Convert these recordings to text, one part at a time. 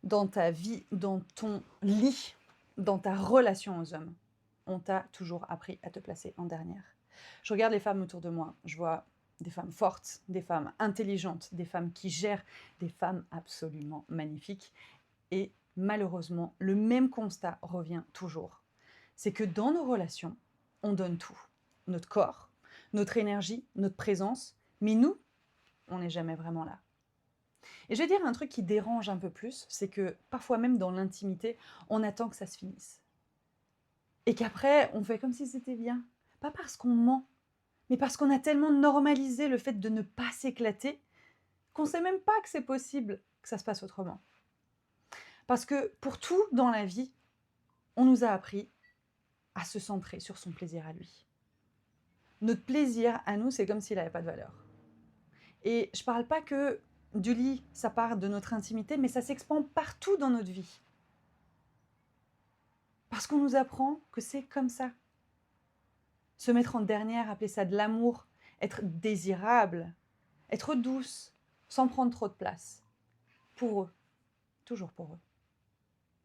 dans ta vie, dans ton lit, dans ta relation aux hommes, on t'a toujours appris à te placer en dernière. Je regarde les femmes autour de moi, je vois des femmes fortes, des femmes intelligentes, des femmes qui gèrent, des femmes absolument magnifiques. Et malheureusement, le même constat revient toujours. C'est que dans nos relations, on donne tout. Notre corps, notre énergie, notre présence, mais nous, on n'est jamais vraiment là. Et je vais dire un truc qui dérange un peu plus, c'est que parfois même dans l'intimité, on attend que ça se finisse. Et qu'après, on fait comme si c'était bien. Pas parce qu'on ment, mais parce qu'on a tellement normalisé le fait de ne pas s'éclater qu'on ne sait même pas que c'est possible que ça se passe autrement. Parce que pour tout dans la vie, on nous a appris à se centrer sur son plaisir à lui. Notre plaisir à nous, c'est comme s'il n'avait pas de valeur. Et je ne parle pas que du lit, ça part de notre intimité, mais ça s'expand partout dans notre vie. Parce qu'on nous apprend que c'est comme ça. Se mettre en dernière, appeler ça de l'amour, être désirable, être douce, sans prendre trop de place. Pour eux, toujours pour eux.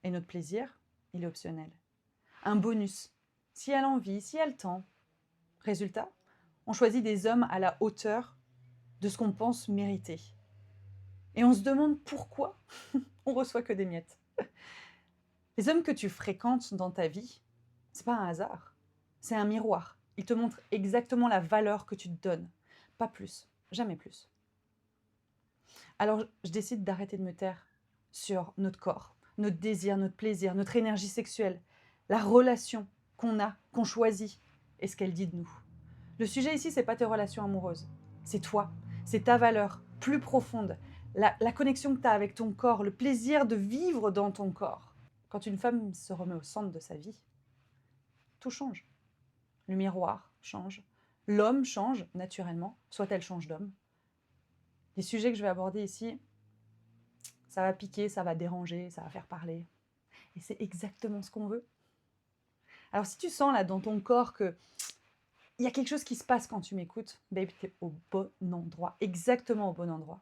Et notre plaisir, il est optionnel. Un bonus, si elle a envie, si elle le temps. Résultat, on choisit des hommes à la hauteur de ce qu'on pense mériter. Et on se demande pourquoi on reçoit que des miettes. Les hommes que tu fréquentes dans ta vie, c'est pas un hasard, c'est un miroir. Ils te montrent exactement la valeur que tu te donnes, pas plus, jamais plus. Alors je décide d'arrêter de me taire sur notre corps, notre désir, notre plaisir, notre énergie sexuelle, la relation qu'on a, qu'on choisit et ce qu'elle dit de nous. Le sujet ici, c'est pas tes relations amoureuses, c'est toi, c'est ta valeur plus profonde, la connexion que tu as avec ton corps, le plaisir de vivre dans ton corps. Quand une femme se remet au centre de sa vie, tout change. Le miroir change, l'homme change naturellement, soit elle change d'homme. Les sujets que je vais aborder ici, ça va piquer, ça va déranger, ça va faire parler. Et c'est exactement ce qu'on veut. Alors si tu sens là dans ton corps que il y a quelque chose qui se passe quand tu m'écoutes, babe, tu es au bon endroit, exactement au bon endroit.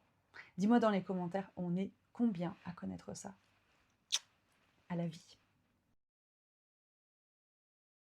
Dis-moi dans les commentaires, on est combien à connaître ça? À la vie.